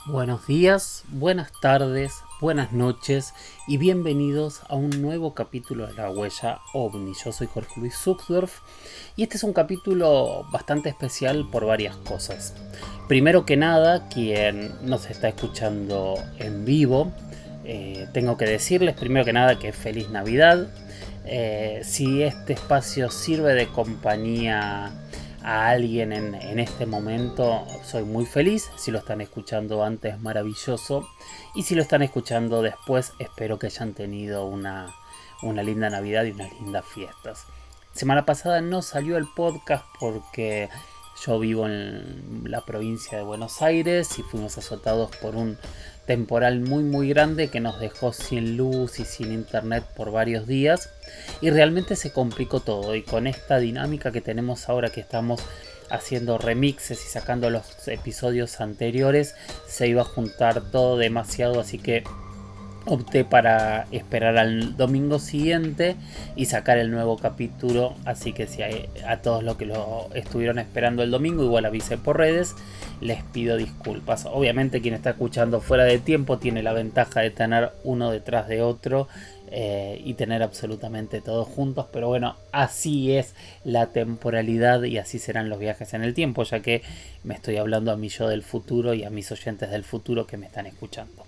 Buenos días, buenas tardes, buenas noches y bienvenidos a un nuevo capítulo de La Huella OVNI. Yo soy Jorge Luis Zuckdorf y este es un capítulo bastante especial por varias cosas. Primero que nada, quien nos está escuchando en vivo, tengo que decirles primero que nada que feliz Navidad. Si este espacio sirve de compañía a alguien en este momento, soy muy feliz. Si lo están escuchando antes, maravilloso. Y si lo están escuchando después, espero que hayan tenido una linda Navidad y unas lindas fiestas. Semana pasada no salió el podcast porque yo vivo en la provincia de Buenos Aires y fuimos azotados por un temporal muy grande que nos dejó sin luz y sin internet por varios días y realmente se complicó todo. Y con esta dinámica que tenemos ahora, que estamos haciendo remixes y sacando los episodios anteriores, se iba a juntar todo demasiado, así que opté para esperar al domingo siguiente y sacar el nuevo capítulo. Así que si hay, a todos los que lo estuvieron esperando el domingo, igual avisé por redes, les pido disculpas. Obviamente quien está escuchando fuera de tiempo tiene la ventaja de tener uno detrás de otro y tener absolutamente todos juntos, pero bueno, así es la temporalidad y así serán los viajes en el tiempo, ya que me estoy hablando a mi yo del futuro y a mis oyentes del futuro que me están escuchando.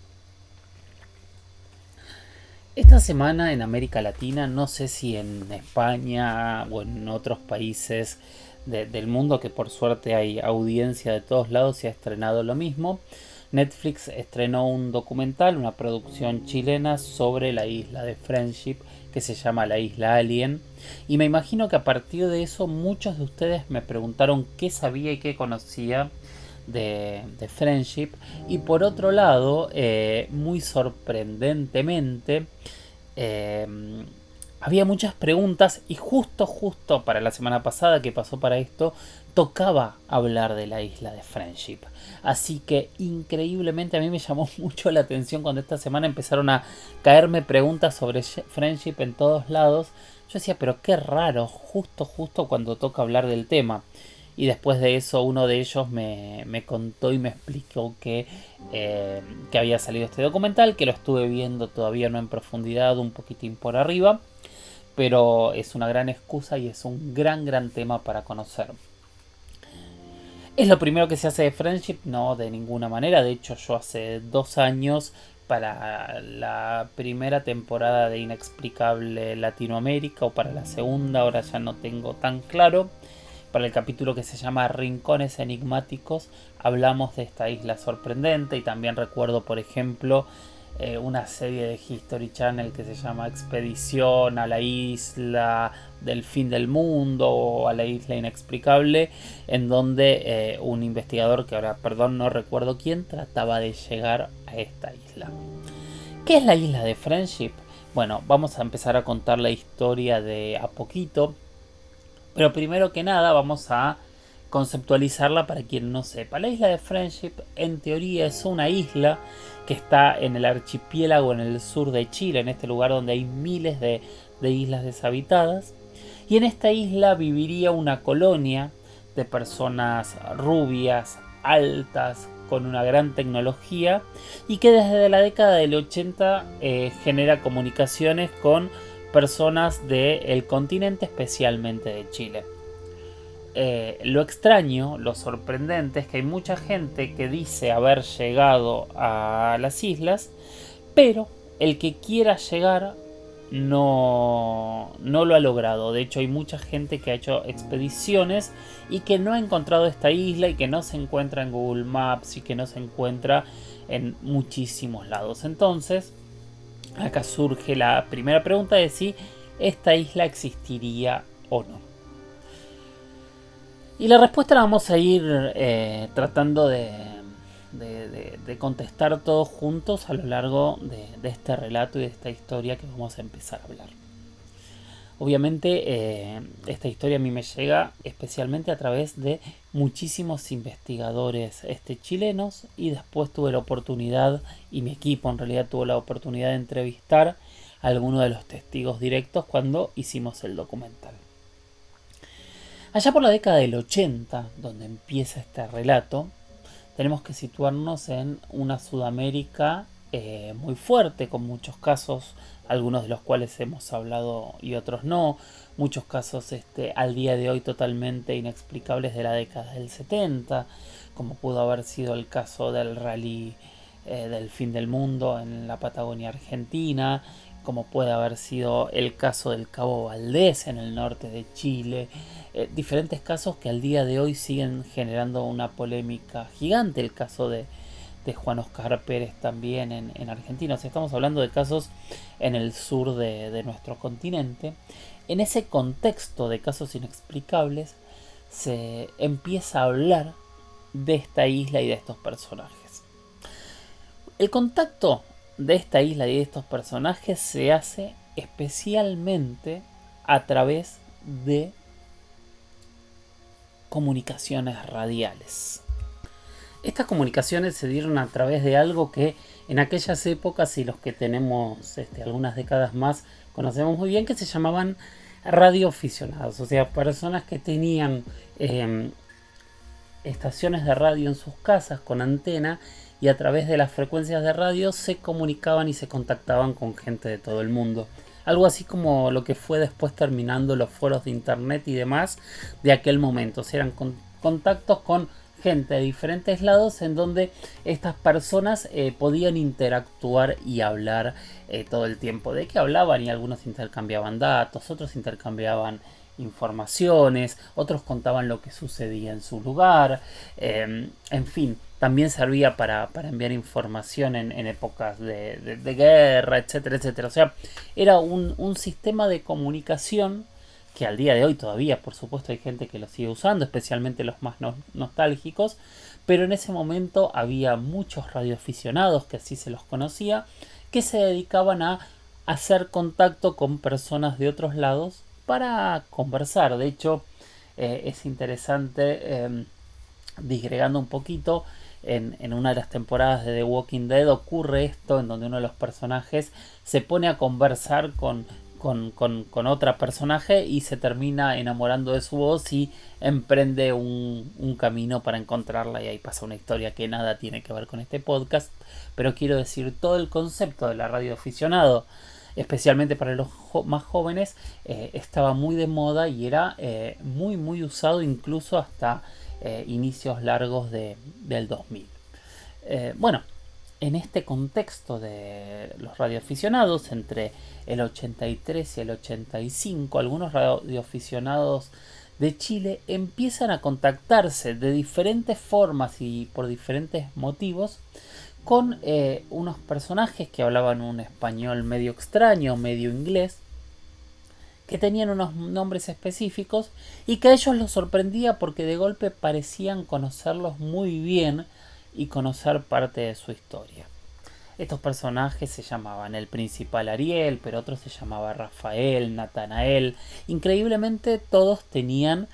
Esta semana en América Latina, no sé si en España o en otros países del mundo, que por suerte hay audiencia de todos lados, se ha estrenado lo mismo. Netflix estrenó un documental, una producción chilena sobre la isla de Friendship, que se llama La Isla Alien. Y me imagino que a partir de eso muchos de ustedes me preguntaron qué sabía y qué conocía de Friendship. Y por otro lado, muy sorprendentemente, eh, había muchas preguntas y justo para la semana pasada que pasó para esto, tocaba hablar de la isla de Friendship. Así que increíblemente a mí me llamó mucho la atención cuando esta semana empezaron a caerme preguntas sobre Friendship en todos lados. Yo decía, pero qué raro, justo cuando toca hablar del tema. Y después de eso uno de ellos me contó y me explicó que había salido este documental, que lo estuve viendo todavía no en profundidad, un poquitín por arriba, pero es una gran excusa y es un gran tema para conocer. ¿Es lo primero que se hace de Friendship? No, de ninguna manera. De hecho, yo hace 2 años, para la primera temporada de Inexplicable Latinoamérica, o para la segunda, ahora ya no tengo tan claro, para el capítulo que se llama Rincones Enigmáticos, hablamos de esta isla sorprendente. Y también recuerdo, por ejemplo, una serie de History Channel que se llama Expedición a la isla del fin del mundo o a la isla inexplicable, en donde un investigador, que ahora perdón no recuerdo quién, trataba de llegar a esta isla. ¿Qué es la isla de Friendship? Bueno, vamos a empezar a contar la historia de a poquito, pero primero que nada vamos a conceptualizarla para quien no sepa. La isla de Friendship en teoría es una isla que está en el archipiélago en el sur de Chile, en este lugar donde hay miles de islas deshabitadas. Y en esta isla viviría una colonia de personas rubias, altas, con una gran tecnología y que desde la década del 80 genera comunicaciones con personas del continente, especialmente de Chile. Lo extraño, lo sorprendente es que hay mucha gente que dice haber llegado a las islas, pero el que quiera llegar no lo ha logrado. De hecho, hay mucha gente que ha hecho expediciones y que no ha encontrado esta isla y que no se encuentra en Google Maps y que no se encuentra en muchísimos lados. Entonces, acá surge la primera pregunta de si esta isla existiría o no. Y la respuesta la vamos a ir tratando de contestar todos juntos a lo largo de este relato y de esta historia que vamos a empezar a hablar. Obviamente esta historia a mí me llega especialmente a través de muchísimos investigadores chilenos, y después tuve la oportunidad, y mi equipo en realidad tuvo la oportunidad de entrevistar a algunos de los testigos directos cuando hicimos el documental. Allá por la década del 80, donde empieza este relato, tenemos que situarnos en una Sudamérica muy fuerte, con muchos casos, algunos de los cuales hemos hablado y otros no, muchos casos al día de hoy totalmente inexplicables de la década del 70, como pudo haber sido el caso del rally del fin del mundo en la Patagonia Argentina, como puede haber sido el caso del Cabo Valdés en el norte de Chile, diferentes casos que al día de hoy siguen generando una polémica gigante, el caso de Juan Oscar Pérez también en Argentina. O sea, estamos hablando de casos en el sur de nuestro continente. En ese contexto de casos inexplicables se empieza a hablar de esta isla y de estos personajes. El contacto de esta isla y de estos personajes se hace especialmente a través de comunicaciones radiales. Estas comunicaciones se dieron a través de algo que en aquellas épocas, y los que tenemos algunas décadas más conocemos muy bien, que se llamaban radioaficionados, o sea, personas que tenían estaciones de radio en sus casas con antena y a través de las frecuencias de radio se comunicaban y se contactaban con gente de todo el mundo. Algo así como lo que fue después terminando los foros de internet y demás de aquel momento. O sea, eran contactos con gente de diferentes lados en donde estas personas podían interactuar y hablar todo el tiempo. ¿De qué hablaban? Y algunos intercambiaban datos, otros intercambiaban informaciones, otros contaban lo que sucedía en su lugar, en fin, también servía para enviar información en épocas de guerra, etcétera, etcétera. O sea, era un sistema de comunicación que al día de hoy todavía, por supuesto, hay gente que lo sigue usando, especialmente los más nostálgicos, pero en ese momento había muchos radioaficionados, que así se los conocía, que se dedicaban a hacer contacto con personas de otros lados para conversar. De hecho, es interesante, disgregando un poquito, en una de las temporadas de The Walking Dead ocurre esto, en donde uno de los personajes se pone a conversar con otra personaje y se termina enamorando de su voz y emprende un camino para encontrarla, y ahí pasa una historia que nada tiene que ver con este podcast, pero quiero decir, todo el concepto de la radio aficionado, especialmente para los más jóvenes, estaba muy de moda y era muy muy usado incluso hasta inicios largos del 2000. Bueno, en este contexto de los radioaficionados, entre el 83 y el 85, algunos radioaficionados de Chile empiezan a contactarse de diferentes formas y por diferentes motivos con unos personajes que hablaban un español medio extraño, medio inglés, que tenían unos nombres específicos y que a ellos los sorprendía porque de golpe parecían conocerlos muy bien y conocer parte de su historia. Estos personajes se llamaban el principal Ariel, pero otro se llamaba Rafael, Natanael. Increíblemente todos tenían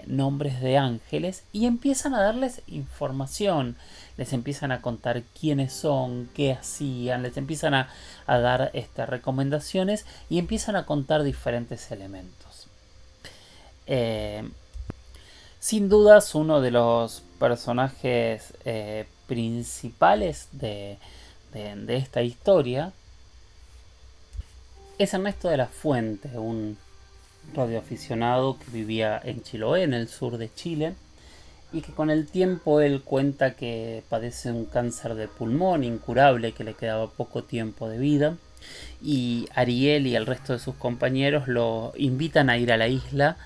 nombres de ángeles y empiezan a darles información. Les empiezan a contar quiénes son, qué hacían, les empiezan a dar recomendaciones y empiezan a contar diferentes elementos. Sin dudas, uno de los personajes principales de esta historia es Ernesto de la Fuente, un radioaficionado que vivía en Chiloé, en el sur de Chile, y que con el tiempo él cuenta que padece un cáncer de pulmón incurable, que le quedaba poco tiempo de vida, y Ariel y el resto de sus compañeros lo invitan a ir a la isla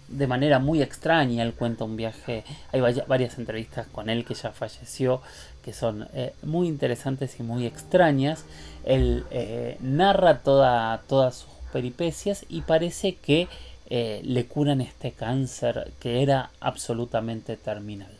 de manera muy extraña. Él cuenta un viaje, hay varias entrevistas con él que ya falleció, que son muy interesantes y muy extrañas. Él narra todas sus peripecias y parece que le curan este cáncer que era absolutamente terminal.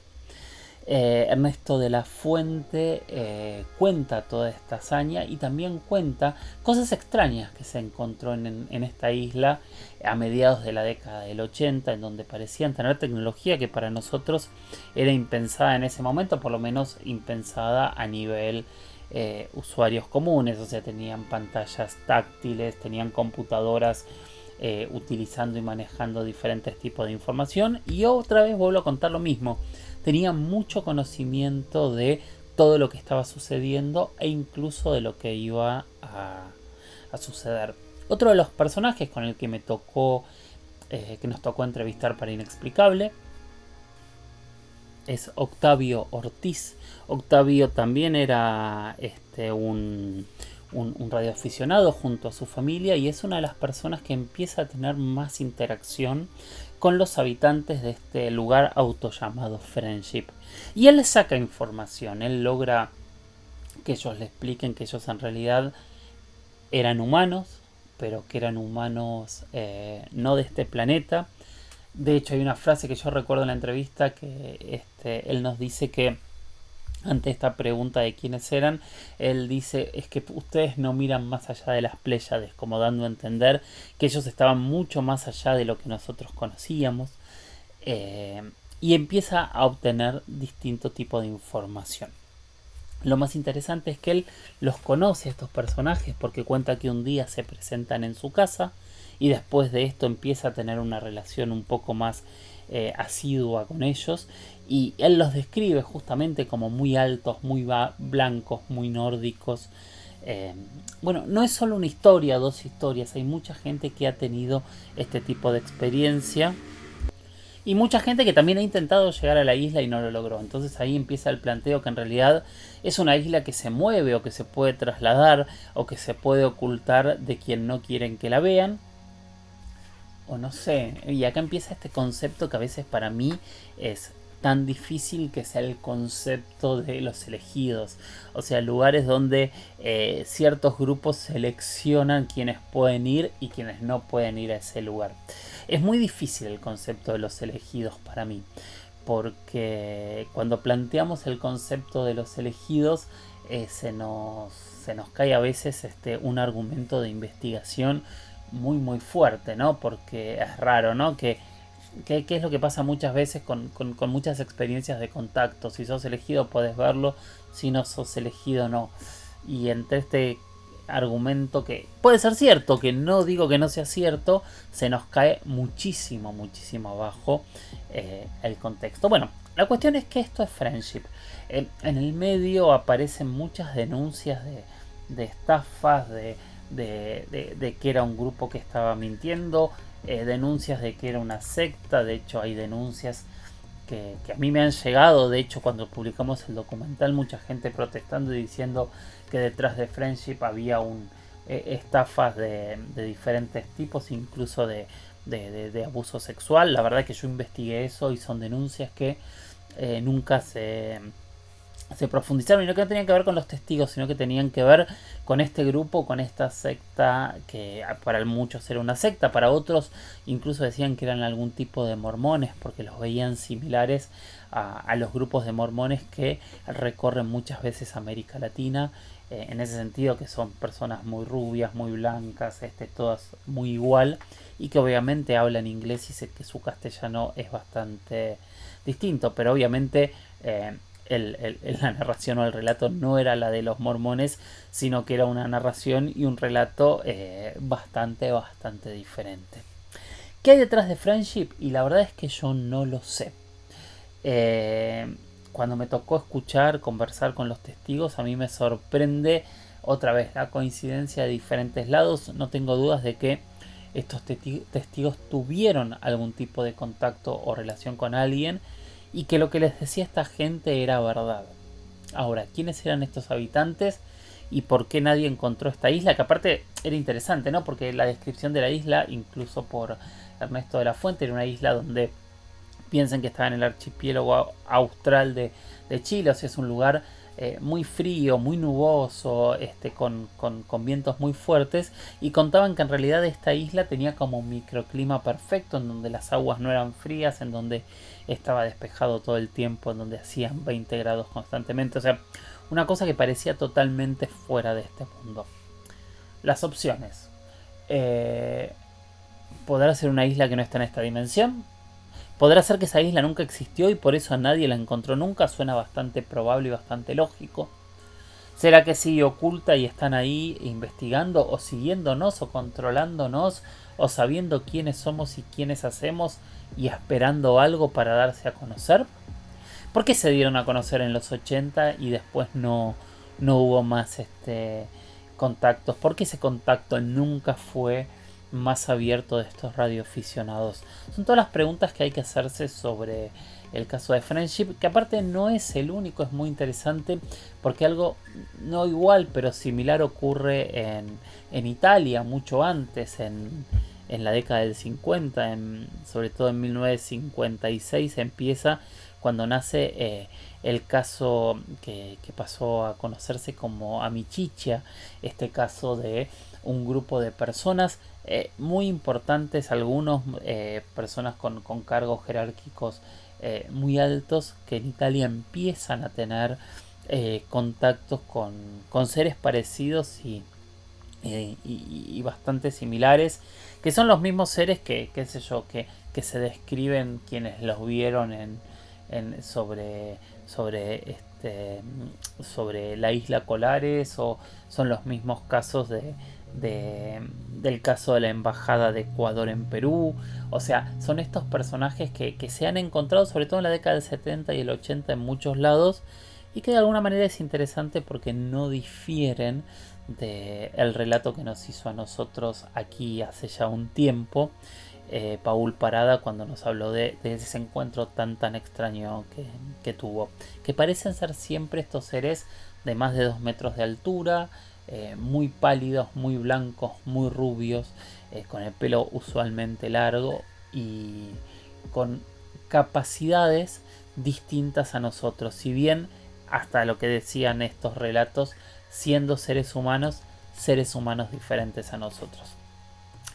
Ernesto de la Fuente cuenta toda esta hazaña y también cuenta cosas extrañas que se encontró en esta isla a mediados de la década del 80, en donde parecían tener tecnología que para nosotros era impensada en ese momento, por lo menos impensada a nivel usuarios comunes. O sea, tenían pantallas táctiles, tenían computadoras utilizando y manejando diferentes tipos de información, y otra vez vuelvo a contar lo mismo. tenía mucho conocimiento de todo lo que estaba sucediendo e incluso de lo que iba a suceder. Otro de los personajes con el que que nos tocó entrevistar para Inexplicable, es Octavio Ortiz. Octavio también era un radioaficionado junto a su familia y es una de las personas que empieza a tener más interacción con los habitantes de este lugar auto llamado Friendship. Y él les saca información, él logra que ellos le expliquen que ellos en realidad eran humanos, pero que eran humanos no de este planeta. De hecho, hay una frase que yo recuerdo en la entrevista que él nos dice que ante esta pregunta de quiénes eran, él dice, es que ustedes no miran más allá de las Pléyades, como dando a entender que ellos estaban mucho más allá de lo que nosotros conocíamos, y empieza a obtener distinto tipo de información. Lo más interesante es que él los conoce a estos personajes porque cuenta que un día se presentan en su casa y después de esto empieza a tener una relación un poco más asidua con ellos, y él los describe justamente como muy altos, muy blancos, muy nórdicos. Bueno, no es solo una historia, dos historias, hay mucha gente que ha tenido este tipo de experiencia y mucha gente que también ha intentado llegar a la isla y no lo logró. Entonces ahí empieza el planteo que en realidad es una isla que se mueve o que se puede trasladar o que se puede ocultar de quien no quieren que la vean. O no sé, y acá empieza este concepto que a veces para mí es tan difícil, que sea el concepto de los elegidos. O sea, lugares donde ciertos grupos seleccionan quienes pueden ir y quienes no pueden ir a ese lugar. Es muy difícil el concepto de los elegidos para mí, porque cuando planteamos el concepto de los elegidos se nos cae a veces un argumento de investigación muy fuerte, ¿no? Porque es raro, ¿no? ¿Qué es lo que pasa muchas veces con muchas experiencias de contacto? Si sos elegido podés verlo, si no sos elegido no. Y entre este argumento, que puede ser cierto, que no digo que no sea cierto, se nos cae muchísimo abajo el contexto. Bueno, la cuestión es que esto es Friendship. En el medio aparecen muchas denuncias de estafas, de que era un grupo que estaba mintiendo, denuncias de que era una secta. De hecho hay denuncias que a mí me han llegado. De hecho, cuando publicamos el documental, mucha gente protestando y diciendo que detrás de Friendship había estafas de diferentes tipos, incluso de abuso sexual. La verdad que yo investigué eso y son denuncias que nunca se profundizaron, y no que no tenían que ver con los testigos, sino que tenían que ver con este grupo, con esta secta, que para muchos era una secta, para otros incluso decían que eran algún tipo de mormones, porque los veían similares a los grupos de mormones que recorren muchas veces América Latina, en ese sentido, que son personas muy rubias, muy blancas, todas muy igual, y que obviamente hablan inglés, y sé que su castellano es bastante distinto, pero obviamente la narración o el relato no era la de los mormones, sino que era una narración y un relato bastante diferente. ¿Qué hay detrás de Friendship? Y la verdad es que yo no lo sé. Cuando me tocó conversar con los testigos, a mí me sorprende otra vez la coincidencia de diferentes lados. No tengo dudas de que estos testigos tuvieron algún tipo de contacto o relación con alguien, y que lo que les decía esta gente era verdad. Ahora, ¿quiénes eran estos habitantes y por qué nadie encontró esta isla? Que aparte era interesante, ¿no? Porque la descripción de la isla, incluso por Ernesto de la Fuente, era una isla donde piensen que estaba en el archipiélago austral de Chile. O sea, es un lugar muy frío, muy nuboso, con vientos muy fuertes, y contaban que en realidad esta isla tenía como un microclima perfecto, en donde las aguas no eran frías, en donde estaba despejado todo el tiempo, en donde hacían 20 grados constantemente. O sea, una cosa que parecía totalmente fuera de este mundo. Las opciones: ¿podrá ser una isla que no está en esta dimensión? ¿Podrá ser que esa isla nunca existió y por eso a nadie la encontró nunca? Suena bastante probable y bastante lógico. ¿Será que sigue oculta y están ahí investigando, o siguiéndonos, o controlándonos, o sabiendo quiénes somos y quiénes hacemos, y esperando algo para darse a conocer? ¿Por qué se dieron a conocer en los 80 y después no hubo más contactos? ¿Por qué ese contacto nunca fue más abierto de estos radioaficionados? Son todas las preguntas que hay que hacerse sobre el caso de Friendship, que aparte no es el único, es muy interesante porque algo no igual pero similar ocurre en Italia mucho antes, en la década del 50, sobre todo en 1956 empieza cuando nace el caso que pasó a conocerse como Amicizia, este caso de un grupo de personas muy importantes, algunos personas con cargos jerárquicos muy altos, que en Italia empiezan a tener contactos con seres parecidos y bastante similares, que son los mismos seres que, qué sé yo, que se describen quienes los vieron sobre la isla Colares, o son los mismos casos del caso de la embajada de Ecuador en Perú. O sea, son estos personajes que se han encontrado sobre todo en la década del 70 y el 80 en muchos lados, y que de alguna manera es interesante porque no difieren del relato que nos hizo a nosotros aquí hace ya un tiempo Paul Parada, cuando nos habló de ese encuentro tan extraño que tuvo, que parecen ser siempre estos seres de más de 2 metros de altura, muy pálidos, muy blancos, muy rubios, con el pelo usualmente largo y con capacidades distintas a nosotros, si bien hasta lo que decían estos relatos, siendo seres humanos diferentes a nosotros.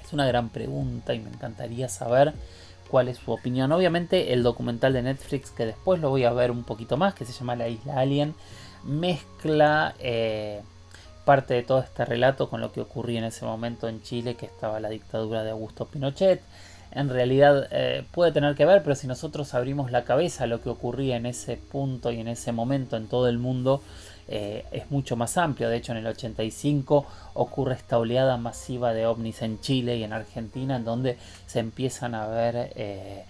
Es una gran pregunta y me encantaría saber cuál es su opinión. Obviamente el documental de Netflix, que después lo voy a ver un poquito más, que se llama La Isla Alien, mezcla parte de todo este relato con lo que ocurría en ese momento en Chile, que estaba la dictadura de Augusto Pinochet. En realidad puede tener que ver, pero si nosotros abrimos la cabeza a lo que ocurría en ese punto y en ese momento en todo el mundo, es mucho más amplio. De hecho, en el 85 ocurre esta oleada masiva de ovnis en Chile y en Argentina, en donde se empiezan a ver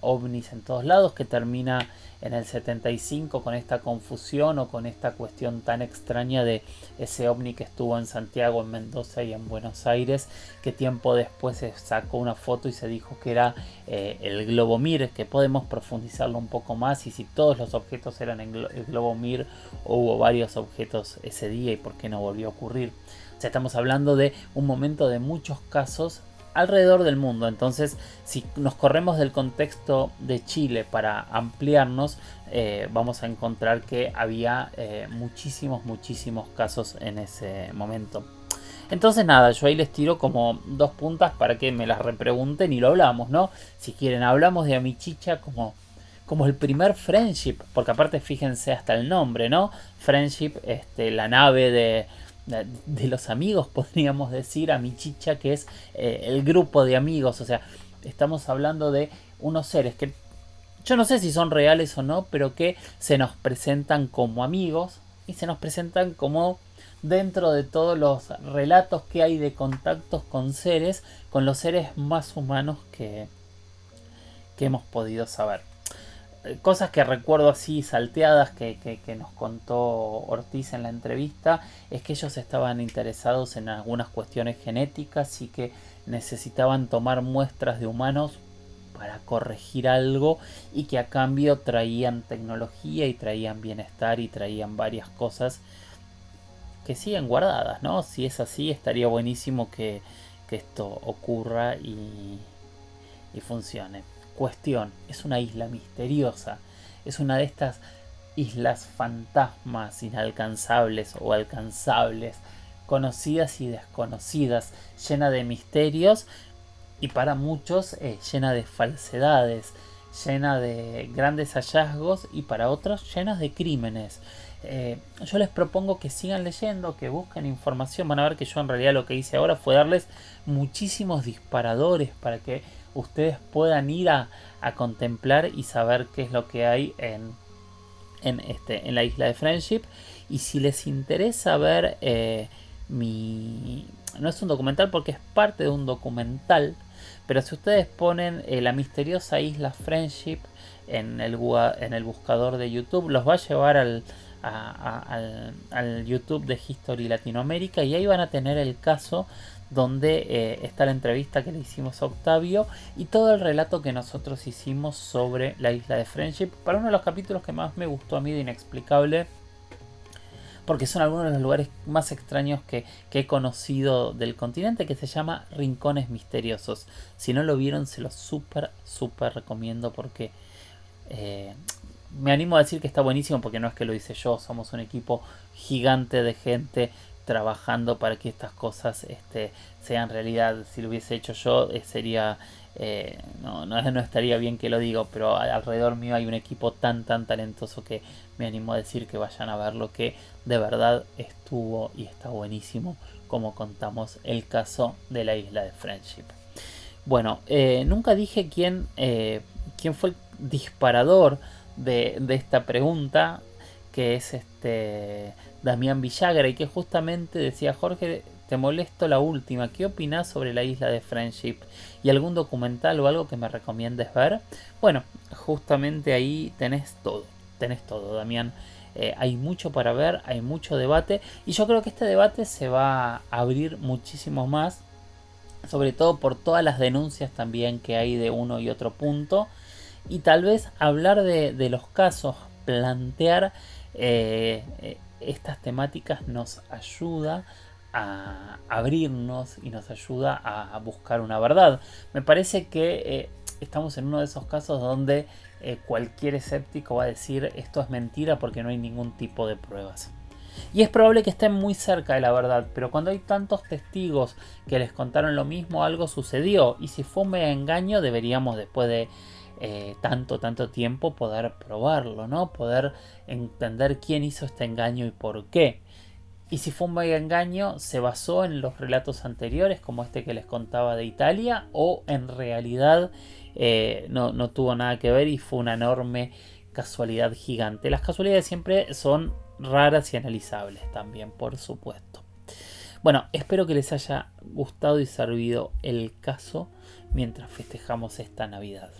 ovnis en todos lados, que termina en el 75 con esta confusión o con esta cuestión tan extraña de ese ovni que estuvo en Santiago, en Mendoza y en Buenos Aires, que tiempo después se sacó una foto y se dijo que era el globo Mir, que podemos profundizarlo un poco más, y si todos los objetos eran el globo Mir o hubo varios objetos ese día y por qué no volvió a ocurrir. O sea, estamos hablando de un momento de muchos casos alrededor del mundo. Entonces, si nos corremos del contexto de Chile para ampliarnos, vamos a encontrar que había muchísimos casos en ese momento. Entonces nada, yo ahí les tiro como 2 puntas para que me las repregunten y lo hablamos, ¿no? Si quieren, hablamos de Amicizia como el primer Friendship, porque aparte fíjense hasta el nombre, ¿no? Friendship, la nave de los amigos, podríamos decir, Amicizia, que es el grupo de amigos. O sea, estamos hablando de unos seres que yo no sé si son reales o no, pero que se nos presentan como amigos y se nos presentan como, dentro de todos los relatos que hay de contactos con seres, con los seres más humanos que hemos podido saber. Cosas que recuerdo así salteadas que nos contó Ortiz en la entrevista, es que ellos estaban interesados en algunas cuestiones genéticas y que necesitaban tomar muestras de humanos para corregir algo, y que a cambio traían tecnología y traían bienestar y traían varias cosas que siguen guardadas, ¿no? Si es así, estaría buenísimo que esto ocurra y funcione. Cuestión, es una isla misteriosa, es una de estas islas fantasmas inalcanzables o alcanzables, conocidas y desconocidas, llena de misterios y para muchos llena de falsedades, llena de grandes hallazgos y para otros llenas de crímenes. Yo les propongo que sigan leyendo, que busquen información. Van a ver que yo en realidad lo que hice ahora fue darles muchísimos disparadores para que ustedes puedan ir a contemplar y saber qué es lo que hay en la isla de Friendship. Y si les interesa ver no es un documental porque es parte de un documental pero si ustedes ponen la misteriosa isla Friendship en el buscador de YouTube, los va a llevar al YouTube de History Latinoamérica, y ahí van a tener el caso donde está la entrevista que le hicimos a Octavio y todo el relato que nosotros hicimos sobre la isla de Friendship, para uno de los capítulos que más me gustó a mí de Inexplicable, porque son algunos de los lugares más extraños que he conocido del continente, que se llama Rincones Misteriosos. Si no lo vieron, se los súper recomiendo, porque me animo a decir que está buenísimo, porque no es que lo hice yo, somos un equipo gigante de gente trabajando para que estas cosas sean realidad. Si lo hubiese hecho yo, sería... no estaría bien que lo digo, pero alrededor mío hay un equipo tan talentoso que me animo a decir que vayan a verlo, que de verdad estuvo y está buenísimo como contamos el caso de la isla de Friendship. Bueno, nunca dije quién fue el disparador de esta pregunta, que es Damián Villagra, y que justamente decía: Jorge, te molesto la última, ¿qué opinás sobre la isla de Friendship? ¿Y algún documental o algo que me recomiendes ver? Bueno, justamente ahí tenés todo, Damián. Hay mucho para ver, hay mucho debate, y yo creo que este debate se va a abrir muchísimo más, sobre todo por todas las denuncias también que hay de uno y otro punto, y tal vez hablar de los casos, plantear estas temáticas nos ayuda a abrirnos y nos ayuda a buscar una verdad. Me parece que estamos en uno de esos casos donde cualquier escéptico va a decir esto es mentira porque no hay ningún tipo de pruebas. Y es probable que estén muy cerca de la verdad, pero cuando hay tantos testigos que les contaron lo mismo, algo sucedió. Y si fue un mega engaño, deberíamos, después de tanto tiempo, poder probarlo, ¿no? Poder entender quién hizo este engaño y por qué. Y si fue un mega engaño, ¿se basó en los relatos anteriores, como este que les contaba de Italia? ¿O en realidad no tuvo nada que ver y fue una enorme casualidad gigante? Las casualidades siempre son raras y analizables también, por supuesto. Bueno, espero que les haya gustado y servido el caso mientras festejamos esta Navidad.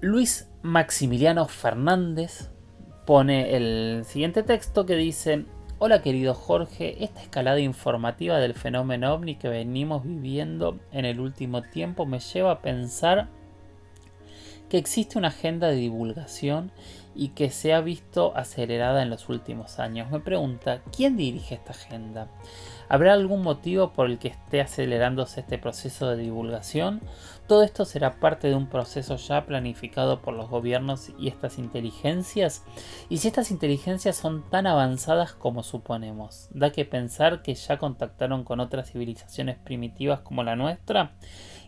Luis Maximiliano Fernández pone el siguiente texto que dice: hola querido Jorge, esta escalada informativa del fenómeno ovni que venimos viviendo en el último tiempo me lleva a pensar que existe una agenda de divulgación y que se ha visto acelerada en los últimos años. Me pregunta, ¿quién dirige esta agenda? ¿Habrá algún motivo por el que esté acelerándose este proceso de divulgación? ¿Todo esto será parte de un proceso ya planificado por los gobiernos y estas inteligencias? ¿Y si estas inteligencias son tan avanzadas como suponemos? ¿Da que pensar que ya contactaron con otras civilizaciones primitivas como la nuestra?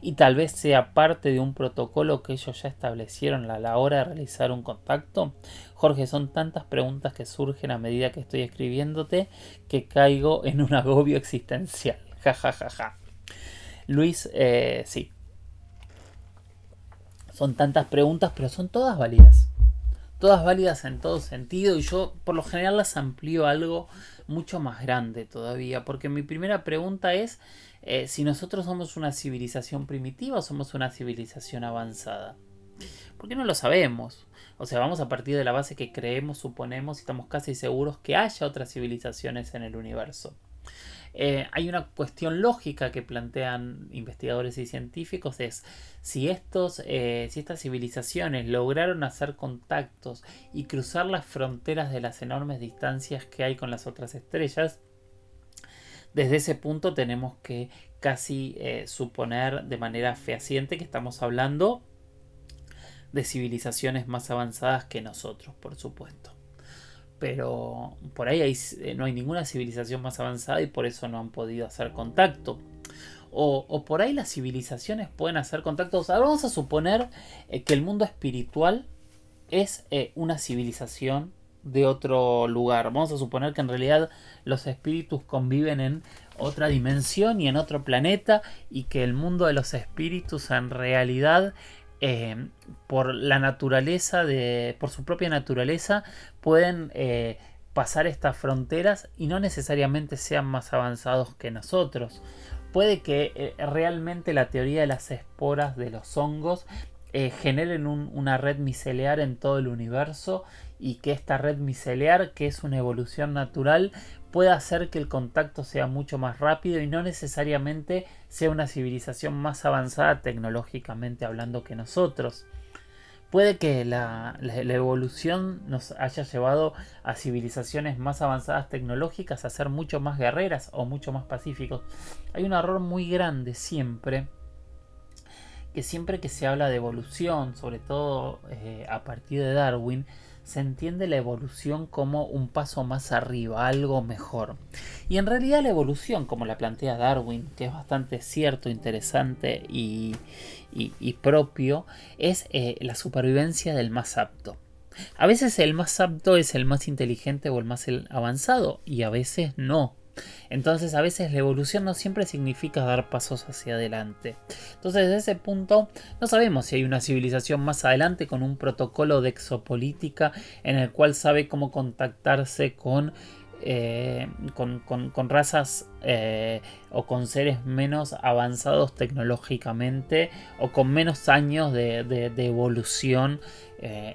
Y tal vez sea parte de un protocolo que ellos ya establecieron a la hora de realizar un contacto. Jorge, son tantas preguntas que surgen a medida que estoy escribiéndote que caigo en un agobio existencial. Ja. Luis, sí. Son tantas preguntas, pero son todas válidas. Todas válidas en todo sentido, y yo por lo general las amplío a algo mucho más grande todavía, porque mi primera pregunta es si nosotros somos una civilización primitiva o somos una civilización avanzada. Porque no lo sabemos. O sea, vamos a partir de la base que creemos, suponemos y estamos casi seguros que haya otras civilizaciones en el universo. Hay una cuestión lógica que plantean investigadores y científicos, es si estas civilizaciones lograron hacer contactos y cruzar las fronteras de las enormes distancias que hay con las otras estrellas. Desde ese punto tenemos que casi suponer de manera fehaciente que estamos hablando de civilizaciones más avanzadas que nosotros, por supuesto. Pero por ahí no hay ninguna civilización más avanzada y por eso no han podido hacer contacto. O por ahí las civilizaciones pueden hacer contactos. Ahora vamos a suponer que el mundo espiritual es una civilización de otro lugar. Vamos a suponer que en realidad los espíritus conviven en otra dimensión y en otro planeta, y que el mundo de los espíritus en realidad por la naturaleza por su propia naturaleza pueden pasar estas fronteras y no necesariamente sean más avanzados que nosotros. puede que realmente la teoría de las esporas de los hongos generen una red miceliar en todo el universo, y que esta red miceliar, que es una evolución natural, pueda hacer que el contacto sea mucho más rápido y no necesariamente sea una civilización más avanzada tecnológicamente hablando que nosotros. Puede que la evolución nos haya llevado a civilizaciones más avanzadas tecnológicas a ser mucho más guerreras o mucho más pacíficos. Hay un error muy grande siempre que se habla de evolución, sobre todo a partir de Darwin, se entiende la evolución como un paso más arriba, algo mejor. Y en realidad la evolución, como la plantea Darwin, que es bastante cierto, interesante y propio, es la supervivencia del más apto. A veces el más apto es el más inteligente o el más avanzado, y a veces no. Entonces a veces la evolución no siempre significa dar pasos hacia adelante. Entonces desde ese punto no sabemos si hay una civilización más adelante con un protocolo de exopolítica en el cual sabe cómo contactarse con razas o con seres menos avanzados tecnológicamente o con menos años de evolución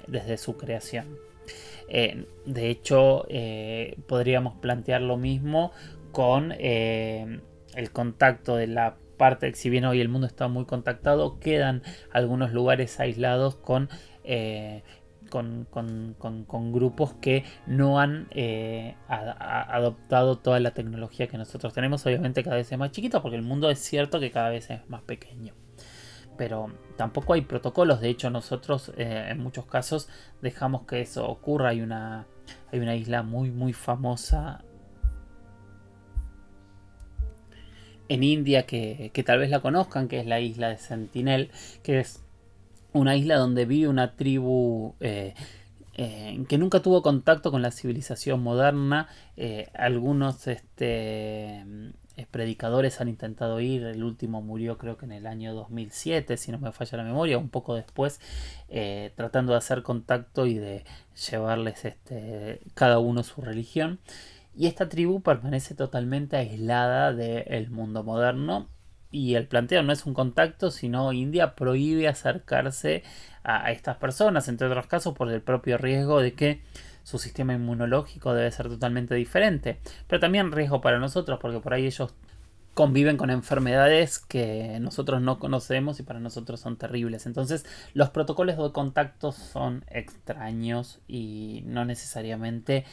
desde su creación. De hecho, podríamos plantear lo mismo con el contacto de la parte, si bien hoy el mundo está muy contactado, quedan algunos lugares aislados con grupos que no han adoptado toda la tecnología que nosotros tenemos. Obviamente cada vez es más chiquito porque el mundo es cierto que cada vez es más pequeño. Pero tampoco hay protocolos. De hecho, nosotros en muchos casos dejamos que eso ocurra. Hay una isla muy muy famosa en India que tal vez la conozcan, que es la isla de Sentinel, que es una isla donde vive una tribu que nunca tuvo contacto con la civilización moderna. Algunos predicadores han intentado ir. El último murió creo que en el año 2007, si no me falla la memoria, un poco después, tratando de hacer contacto y de llevarles cada uno su religión. Y esta tribu permanece totalmente aislada del mundo moderno. Y el planteo no es un contacto, sino India prohíbe acercarse a estas personas, entre otros casos por el propio riesgo de que su sistema inmunológico debe ser totalmente diferente. Pero también riesgo para nosotros, porque por ahí ellos conviven con enfermedades que nosotros no conocemos y para nosotros son terribles. Entonces los protocolos de contacto son extraños y no necesariamente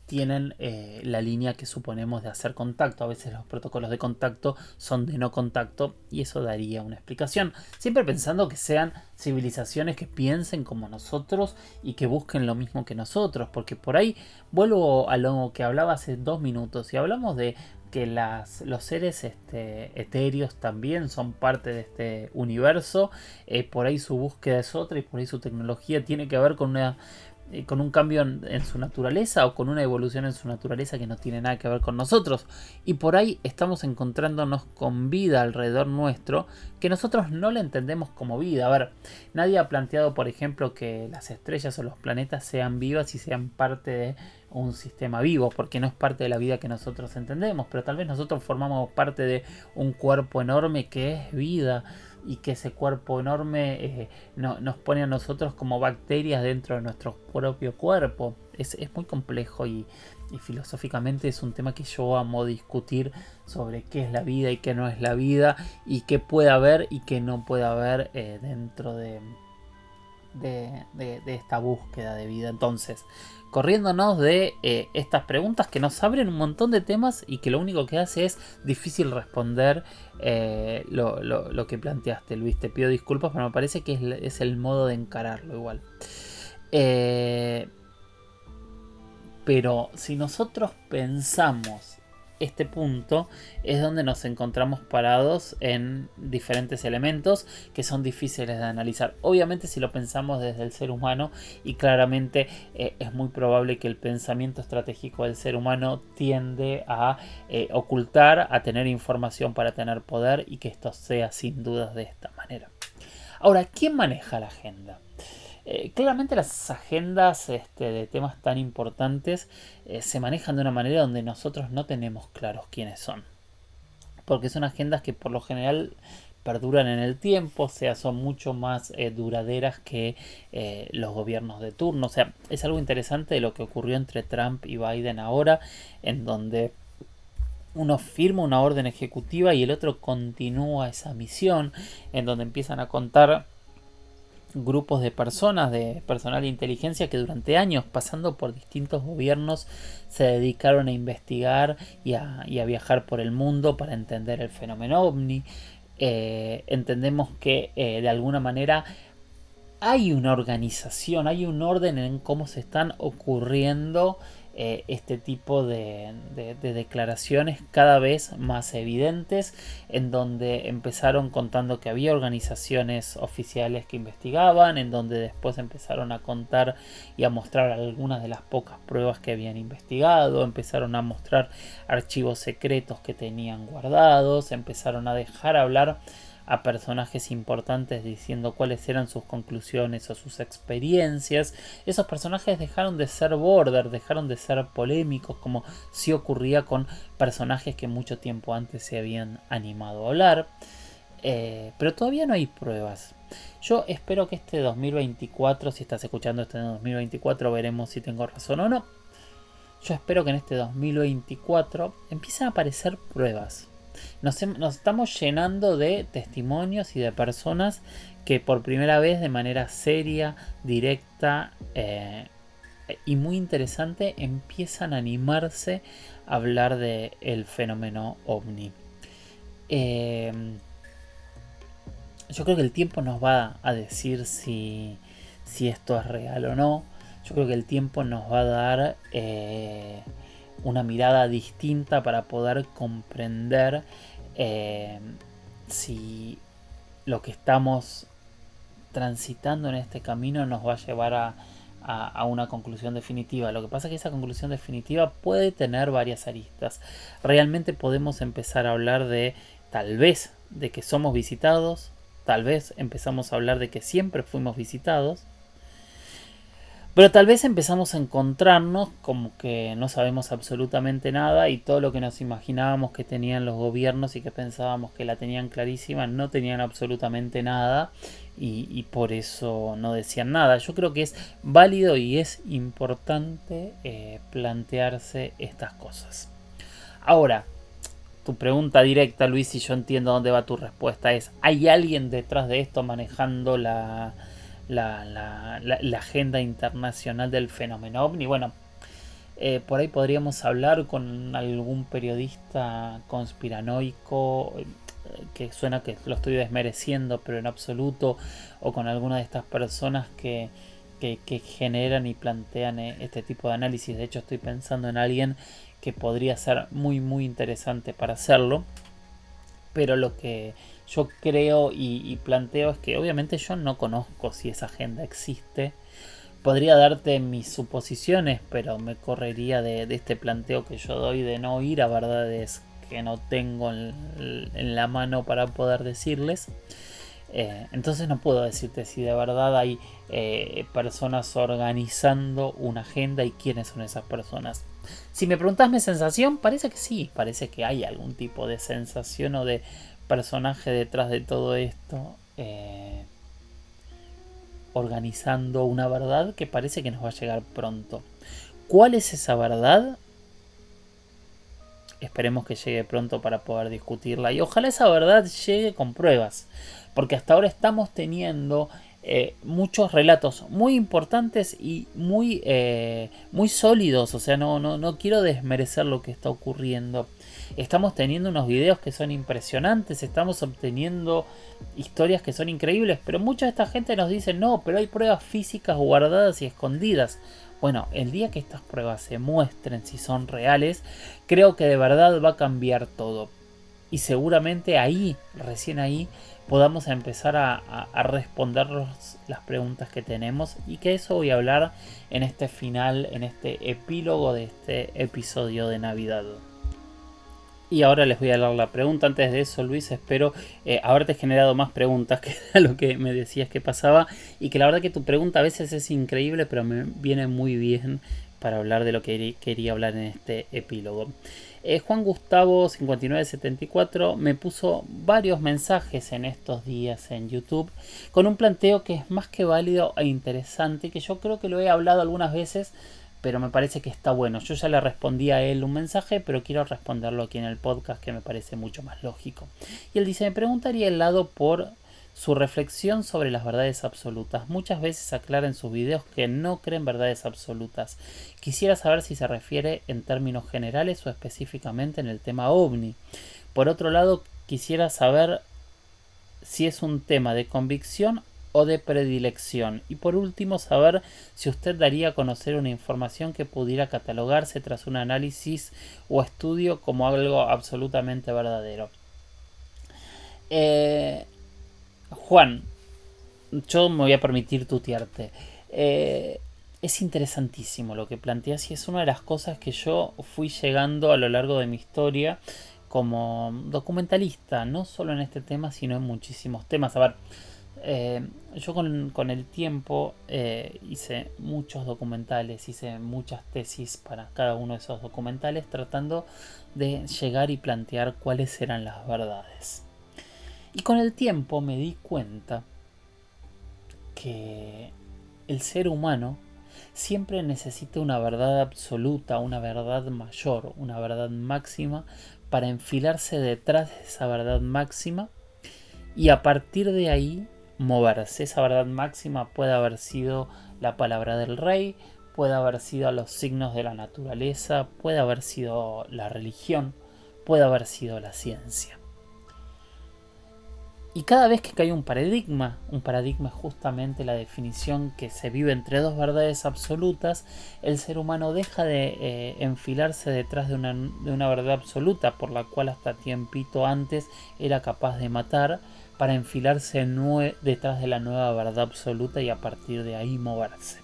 tienen la línea que suponemos de hacer contacto. A veces los protocolos de contacto son de no contacto y eso daría una explicación. Siempre pensando que sean civilizaciones que piensen como nosotros y que busquen lo mismo que nosotros. Porque por ahí vuelvo a lo que hablaba hace 2 minutos y hablamos de que los seres etéreos también son parte de este universo. Por ahí su búsqueda es otra y por ahí su tecnología tiene que ver con un cambio en su naturaleza o con una evolución en su naturaleza que no tiene nada que ver con nosotros. Y por ahí estamos encontrándonos con vida alrededor nuestro que nosotros no la entendemos como vida. A ver, nadie ha planteado, por ejemplo, que las estrellas o los planetas sean vivas y sean parte de un sistema vivo, porque no es parte de la vida que nosotros entendemos, pero tal vez nosotros formamos parte de un cuerpo enorme que es vida, y que ese cuerpo enorme nos pone a nosotros como bacterias dentro de nuestro propio cuerpo. Es muy complejo y filosóficamente es un tema que yo amo discutir sobre qué es la vida y qué no es la vida, y qué puede haber y qué no puede haber dentro de esta búsqueda de vida. Entonces, corriéndonos de estas preguntas que nos abren un montón de temas y que lo único que hace es difícil responder lo que planteaste, Luis. Te pido disculpas, pero me parece que es el modo de encararlo igual. Pero si nosotros pensamos este punto, es donde nos encontramos parados en diferentes elementos que son difíciles de analizar. Obviamente si lo pensamos desde el ser humano, y claramente es muy probable que el pensamiento estratégico del ser humano tiende a ocultar, a tener información para tener poder, y que esto sea sin dudas de esta manera. Ahora, ¿quién maneja la agenda? Claramente las agendas de temas tan importantes se manejan de una manera donde nosotros no tenemos claros quiénes son. porque son agendas que por lo general perduran en el tiempo, o sea, son mucho más duraderas que los gobiernos de turno. O sea, es algo interesante de lo que ocurrió entre Trump y Biden ahora, en donde uno firma una orden ejecutiva y el otro continúa esa misión, en donde empiezan a contar grupos de personas, de personal de inteligencia que durante años, pasando por distintos gobiernos, se dedicaron a investigar y a viajar por el mundo para entender el fenómeno ovni. Entendemos que de alguna manera hay una organización, hay un orden en cómo se están ocurriendo este tipo de declaraciones cada vez más evidentes, en donde empezaron contando que había organizaciones oficiales que investigaban, en donde después empezaron a contar y a mostrar algunas de las pocas pruebas que habían investigado, empezaron a mostrar archivos secretos que tenían guardados, empezaron a dejar hablar a personajes importantes diciendo cuáles eran sus conclusiones o sus experiencias. Esos personajes dejaron de ser border, dejaron de ser polémicos, como sí ocurría con personajes que mucho tiempo antes se habían animado a hablar. Pero todavía no hay pruebas. Yo espero que este 2024, si estás escuchando este 2024, veremos si tengo razón o no. Yo espero que en este 2024 empiecen a aparecer pruebas. Nos estamos llenando de testimonios y de personas que por primera vez, de manera seria, directa y muy interesante, empiezan a animarse a hablar del fenómeno ovni. Yo creo que el tiempo nos va a decir si esto es real o no. Yo creo que el tiempo nos va a dar una mirada distinta para poder comprender si lo que estamos transitando en este camino nos va a llevar a una conclusión definitiva. Lo que pasa es que esa conclusión definitiva puede tener varias aristas. Realmente podemos empezar a hablar de, tal vez, de que somos visitados, tal vez empezamos a hablar de que siempre fuimos visitados, pero tal vez empezamos a encontrarnos como que no sabemos absolutamente nada y todo lo que nos imaginábamos que tenían los gobiernos y que pensábamos que la tenían clarísima, no tenían absolutamente nada y por eso no decían nada. Yo creo que es válido y es importante plantearse estas cosas. Ahora, tu pregunta directa, Luis, y yo entiendo dónde va tu respuesta, es: ¿hay alguien detrás de esto manejando la agenda internacional del fenómeno ovni? Bueno, por ahí podríamos hablar con algún periodista conspiranoico, que suena que lo estoy desmereciendo, pero en absoluto, o con alguna de estas personas que generan y plantean este tipo de análisis. De hecho, estoy pensando en alguien que podría ser muy muy interesante para hacerlo, pero lo que yo creo y planteo es que obviamente yo no conozco si esa agenda existe. Podría darte mis suposiciones, pero me correría de este planteo que yo doy de no ir a verdades que no tengo en la mano para poder decirles. Entonces no puedo decirte si de verdad hay personas organizando una agenda y quiénes son esas personas. Si me preguntas mi sensación, parece que sí, parece que hay algún tipo de sensación o de personaje detrás de todo esto, organizando una verdad que parece que nos va a llegar pronto. ¿Cuál es esa verdad? Esperemos que llegue pronto para poder discutirla y ojalá esa verdad llegue con pruebas, porque hasta ahora estamos teniendo muchos relatos muy importantes y muy sólidos. O sea, no quiero desmerecer lo que está ocurriendo. Estamos teniendo unos videos que son impresionantes, estamos obteniendo historias que son increíbles, pero mucha de esta gente nos dice: no, pero hay pruebas físicas guardadas y escondidas. Bueno, el día que estas pruebas se muestren si son reales, creo que de verdad va a cambiar todo. Y seguramente ahí, recién ahí, podamos empezar a respondernos las preguntas que tenemos. Y que eso voy a hablar en este final, en este epílogo de este episodio de Navidad. Y ahora les voy a dar la pregunta. Antes de eso, Luis, espero haberte generado más preguntas, que era lo que me decías que pasaba. Y que la verdad que tu pregunta a veces es increíble, pero me viene muy bien para hablar de lo que quería hablar en este epílogo. Juan Gustavo 5974 me puso varios mensajes en estos días en YouTube con un planteo que es más que válido e interesante, que yo creo que lo he hablado algunas veces, pero me parece que está bueno. Yo ya le respondí a él un mensaje, pero quiero responderlo aquí en el podcast, que me parece mucho más lógico. Y él dice, me preguntaría el lado por su reflexión sobre las verdades absolutas. Muchas veces aclara en sus videos que no creen verdades absolutas. Quisiera saber si se refiere en términos generales o específicamente en el tema ovni. Por otro lado, quisiera saber si es un tema de convicción o de predilección. Y por último, saber si usted daría a conocer una información que pudiera catalogarse tras un análisis o estudio como algo absolutamente verdadero. Juan, yo me voy a permitir tutearte. Es interesantísimo lo que planteas y es una de las cosas que yo fui llegando a lo largo de mi historia como documentalista, no solo en este tema, sino en muchísimos temas. A ver, yo con el tiempo hice muchos documentales, hice muchas tesis para cada uno de esos documentales, tratando de llegar y plantear cuáles eran las verdades. Y con el tiempo me di cuenta que el ser humano siempre necesita una verdad absoluta, una verdad mayor, una verdad máxima para enfilarse detrás de esa verdad máxima y a partir de ahí moverse. Esa verdad máxima puede haber sido la palabra del rey, puede haber sido los signos de la naturaleza, puede haber sido la religión, puede haber sido la ciencia. Y cada vez que cae un paradigma es justamente la definición que se vive entre dos verdades absolutas, el ser humano deja de enfilarse detrás de una verdad absoluta por la cual hasta tiempito antes era capaz de matar, para enfilarse detrás de la nueva verdad absoluta y a partir de ahí moverse.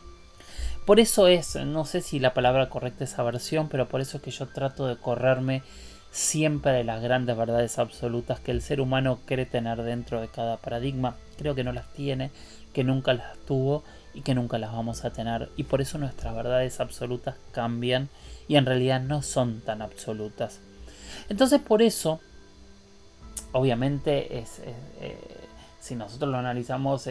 Por eso no sé si la palabra correcta es aversión, pero por eso es que yo trato de correrme siempre de las grandes verdades absolutas que el ser humano cree tener dentro de cada paradigma. Creo que no las tiene, que nunca las tuvo y que nunca las vamos a tener. Y por eso nuestras verdades absolutas cambian y en realidad no son tan absolutas. Entonces por eso, obviamente, si nosotros lo analizamos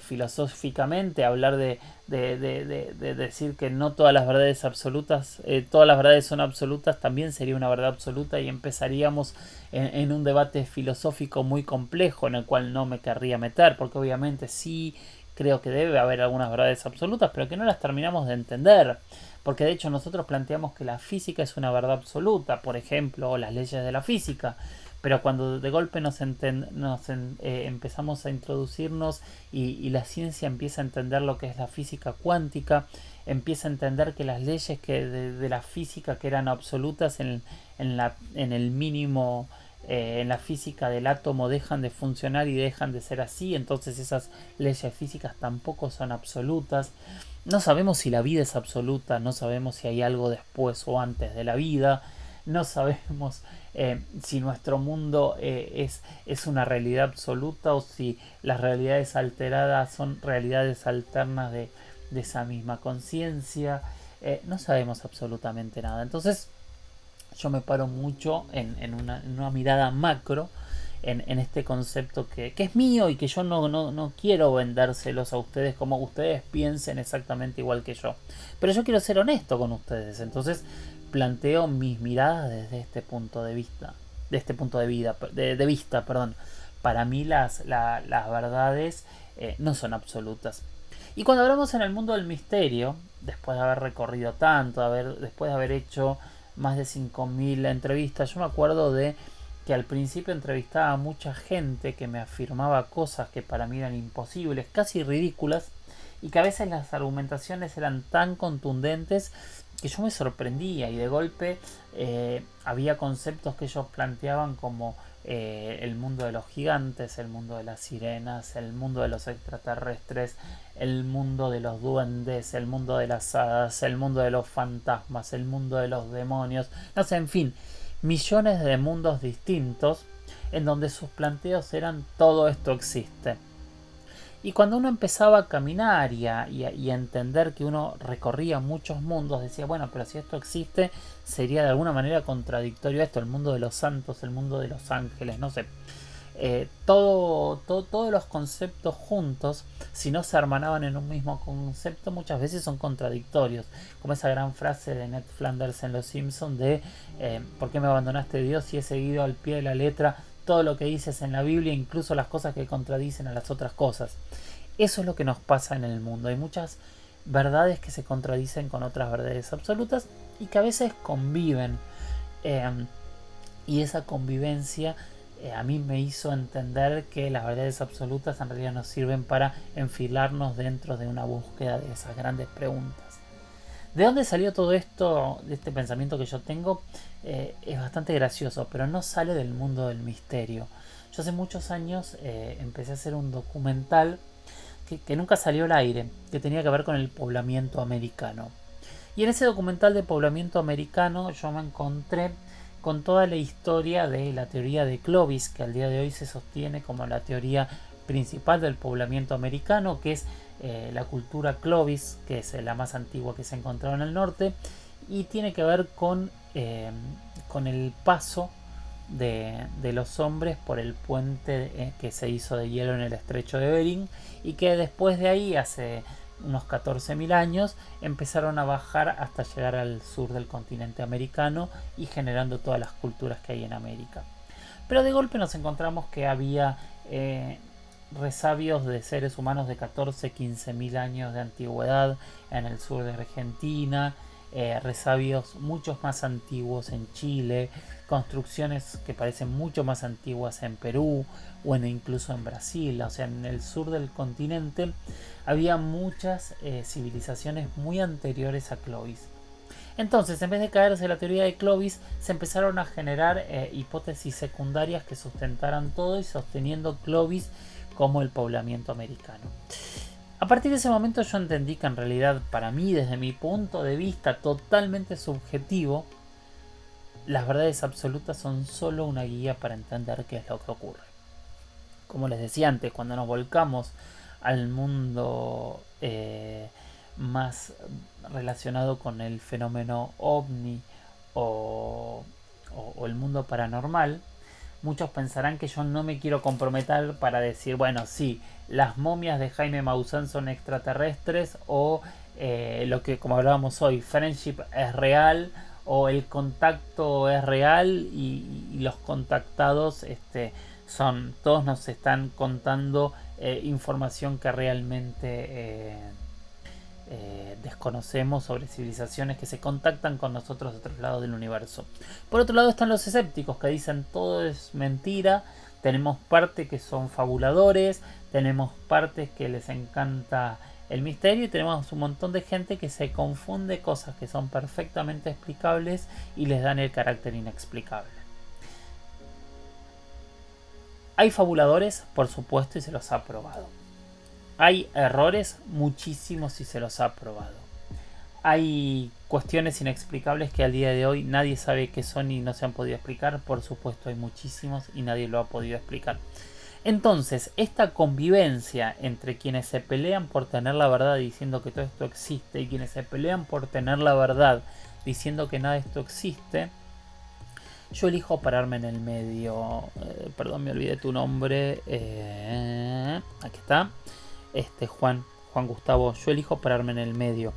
filosóficamente, hablar de decir que no todas las verdades absolutas, todas las verdades son absolutas, también sería una verdad absoluta y empezaríamos en un debate filosófico muy complejo en el cual no me querría meter, porque obviamente sí creo que debe haber algunas verdades absolutas, pero que no las terminamos de entender. Porque de hecho nosotros planteamos que la física es una verdad absoluta, por ejemplo, o las leyes de la física. Pero cuando de golpe empezamos a introducirnos y la ciencia empieza a entender lo que es la física cuántica, empieza a entender que las leyes de la física que eran absolutas en el mínimo, en la física del átomo dejan de funcionar y dejan de ser así, entonces esas leyes físicas tampoco son absolutas. No sabemos si la vida es absoluta, no sabemos si hay algo después o antes de la vida, no sabemos si nuestro mundo es una realidad absoluta o si las realidades alteradas son realidades alternas de esa misma conciencia. No sabemos absolutamente nada. Entonces yo me paro mucho en una mirada macro en este concepto que es mío y que yo no quiero vendérselos a ustedes como ustedes piensen exactamente igual que yo. Pero yo quiero ser honesto con ustedes. Entonces planteo mis miradas desde este punto de vista. De este punto de vista, perdón. Para mí las verdades no son absolutas. Y cuando hablamos en el mundo del misterio, después de haber recorrido tanto, después de haber hecho más de 5.000 entrevistas, yo me acuerdo de que al principio entrevistaba a mucha gente que me afirmaba cosas que para mí eran imposibles, casi ridículas, y que a veces las argumentaciones eran tan contundentes que yo me sorprendía y de golpe había conceptos que ellos planteaban como el mundo de los gigantes, el mundo de las sirenas, el mundo de los extraterrestres, el mundo de los duendes, el mundo de las hadas, el mundo de los fantasmas, el mundo de los demonios, no sé, en fin, millones de mundos distintos en donde sus planteos eran todo esto existe. Y cuando uno empezaba a caminar y a entender que uno recorría muchos mundos, decía, bueno, pero si esto existe, sería de alguna manera contradictorio a esto, el mundo de los santos, el mundo de los ángeles, no sé. Todos los conceptos juntos, si no se hermanaban en un mismo concepto, muchas veces son contradictorios. Como esa gran frase de Ned Flanders en Los Simpsons de ¿por qué me abandonaste, Dios, si he seguido al pie de la letra todo lo que dices en la Biblia, incluso las cosas que contradicen a las otras cosas? Eso es lo que nos pasa en el mundo. Hay muchas verdades que se contradicen con otras verdades absolutas y que a veces conviven. Eh, y esa convivencia a mí me hizo entender que las verdades absolutas en realidad nos sirven para enfilarnos dentro de una búsqueda de esas grandes preguntas. ¿De dónde salió todo esto, de este pensamiento que yo tengo? Es bastante gracioso, pero no sale del mundo del misterio. Yo hace muchos años empecé a hacer un documental que nunca salió al aire, que tenía que ver con el poblamiento americano. Y en ese documental de poblamiento americano yo me encontré con toda la historia de la teoría de Clovis, que al día de hoy se sostiene como la teoría principal del poblamiento americano, que es la cultura Clovis, que es la más antigua que se ha encontrado en el norte, y tiene que ver con el paso de los hombres por el puente que se hizo de hielo en el estrecho de Bering, y que después de ahí, hace unos 14.000 años, empezaron a bajar hasta llegar al sur del continente americano y generando todas las culturas que hay en América. Pero de golpe nos encontramos que había resabios de seres humanos de 14.000 a 15.000 años de antigüedad en el sur de Argentina, resabios muchos más antiguos en Chile, construcciones que parecen mucho más antiguas en Perú o incluso en Brasil. O sea, en el sur del continente había muchas civilizaciones muy anteriores a Clovis. Entonces, en vez de caerse la teoría de Clovis, se empezaron a generar hipótesis secundarias que sustentaran todo, y sosteniendo Clovis como el poblamiento americano. A partir de ese momento yo entendí que en realidad, para mí, desde mi punto de vista totalmente subjetivo, las verdades absolutas son solo una guía para entender qué es lo que ocurre. Como les decía antes, cuando nos volcamos al mundo más relacionado con el fenómeno ovni o el mundo paranormal, muchos pensarán que yo no me quiero comprometer para decir, bueno, sí, las momias de Jaime Maussan son extraterrestres, o lo que, como hablábamos hoy, Friendship es real, o el contacto es real, y los contactados todos nos están contando información que realmente desconocemos sobre civilizaciones que se contactan con nosotros de otros lados del universo. Por otro lado están los escépticos, que dicen todo es mentira. Tenemos parte que son fabuladores, tenemos partes que les encanta el misterio, y tenemos un montón de gente que se confunde cosas que son perfectamente explicables y les dan el carácter inexplicable. Hay fabuladores, por supuesto, y se los ha probado. Hay errores, muchísimos, y se los ha probado. Hay cuestiones inexplicables que al día de hoy nadie sabe qué son y no se han podido explicar. Por supuesto, hay muchísimos y nadie lo ha podido explicar. Entonces, esta convivencia entre quienes se pelean por tener la verdad diciendo que todo esto existe, y quienes se pelean por tener la verdad diciendo que nada de esto existe, yo elijo pararme en el medio. Perdón, me olvidé tu nombre. Aquí está. Juan Gustavo. Yo elijo pararme en el medio.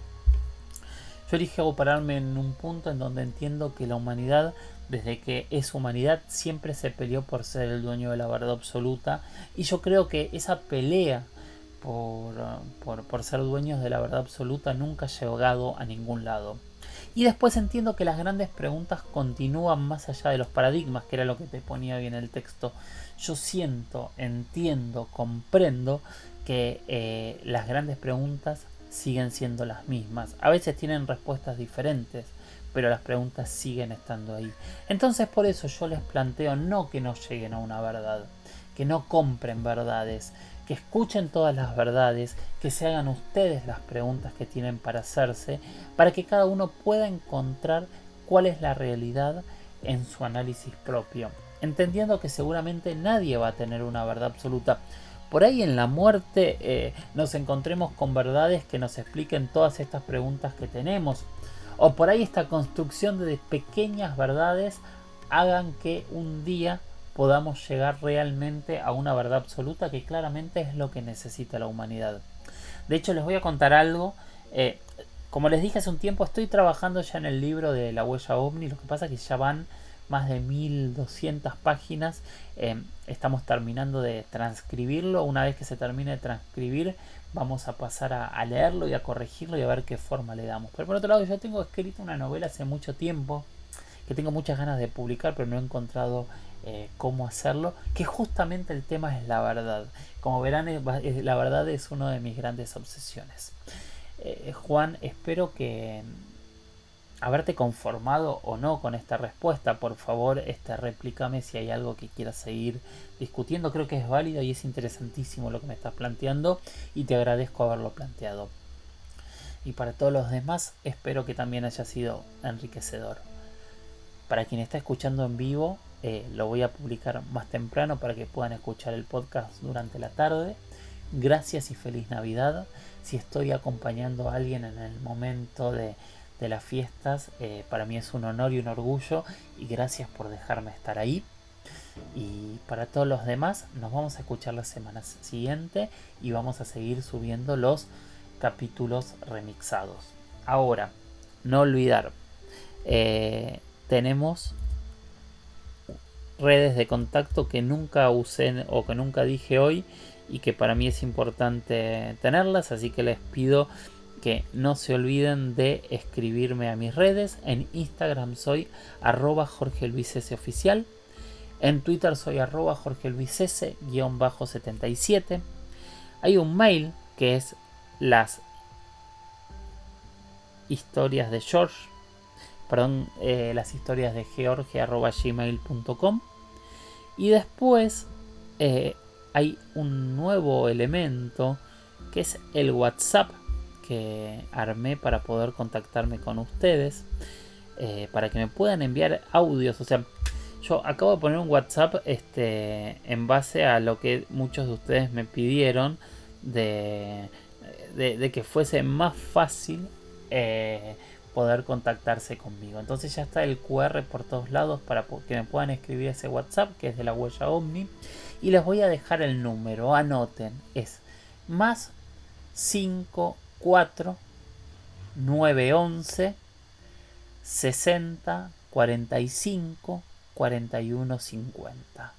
Yo elijo pararme en un punto en donde entiendo que la humanidad, desde que es humanidad, siempre se peleó por ser el dueño de la verdad absoluta. Y yo creo que esa pelea por ser dueños de la verdad absoluta nunca ha llegado a ningún lado. Y después entiendo que las grandes preguntas continúan más allá de los paradigmas, que era lo que te ponía bien el texto. Yo siento, entiendo, comprendo que las grandes preguntas siguen siendo las mismas. A veces tienen respuestas diferentes, pero las preguntas siguen estando ahí. Entonces, por eso yo les planteo no que no lleguen a una verdad, que no compren verdades, que escuchen todas las verdades, que se hagan ustedes las preguntas que tienen para hacerse, para que cada uno pueda encontrar cuál es la realidad en su análisis propio, entendiendo que seguramente nadie va a tener una verdad absoluta. por ahí en la muerte nos encontremos con verdades que nos expliquen todas estas preguntas que tenemos. O por ahí esta construcción de pequeñas verdades hagan que un día podamos llegar realmente a una verdad absoluta que claramente es lo que necesita la humanidad. De hecho, les voy a contar algo. Eh, Como les dije hace un tiempo, estoy trabajando ya en el libro de la huella ovni. Lo que pasa es que ya van más de 1200 páginas. Estamos terminando de transcribirlo. Una vez que se termine de transcribir, vamos a pasar a leerlo y a corregirlo y a ver qué forma le damos. Pero por otro lado, yo tengo escrito una novela hace mucho tiempo que tengo muchas ganas de publicar, pero no he encontrado cómo hacerlo, que justamente el tema es la verdad. Como verán, la verdad es una de mis grandes obsesiones. Juan, espero que haberte conformado o no con esta respuesta. Por favor, replícame si hay algo que quieras seguir discutiendo. Creo que es válido y es interesantísimo lo que me estás planteando y te agradezco haberlo planteado. Y para todos los demás, espero que también haya sido enriquecedor. Para quien está escuchando en vivo, lo voy a publicar más temprano para que puedan escuchar el podcast durante la tarde. Gracias y feliz Navidad. Si estoy acompañando a alguien en el momento de las fiestas, para mí es un honor y un orgullo. Y gracias por dejarme estar ahí. Y para todos los demás, nos vamos a escuchar la semana siguiente y vamos a seguir subiendo los capítulos remixados. Ahora, no olvidar, tenemos redes de contacto que nunca usé o que nunca dije hoy y que para mí es importante tenerlas, así que les pido que no se olviden de escribirme a mis redes. En Instagram soy @JorgeLuisS en Twitter soy @JorgeLuisS_77. Hay un mail que es las historias de George, las historias de George @gmail.com. Y después hay un nuevo elemento que es el WhatsApp que armé para poder contactarme con ustedes, para que me puedan enviar audios. O sea, yo acabo de poner un WhatsApp en base a lo que muchos de ustedes me pidieron de que fuese más fácil poder contactarse conmigo. Entonces ya está el QR por todos lados para que me puedan escribir ese WhatsApp que es de la huella ovni. Y les voy a dejar el número, anoten, es más 54 911 60 45 41 50.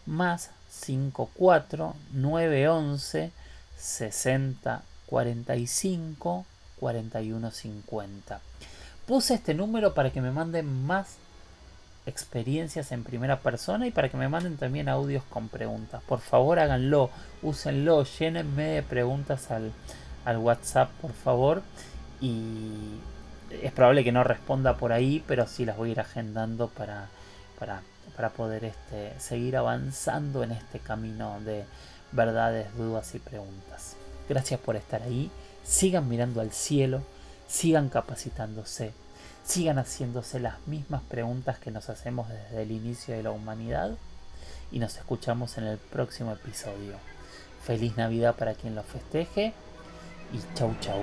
Más 54 911 60 45 41 50. Puse este número para que me manden más experiencias en primera persona y para que me manden también audios con preguntas. Por favor, háganlo, úsenlo, llénenme de preguntas al WhatsApp, por favor. Y es probable que no responda por ahí, pero sí las voy a ir agendando para poder seguir avanzando en este camino de verdades, dudas y preguntas. Gracias por estar ahí. Sigan mirando al cielo, sigan capacitándose, sigan haciéndose las mismas preguntas que nos hacemos desde el inicio de la humanidad y nos escuchamos en el próximo episodio. Feliz Navidad para quien lo festeje y chau chau.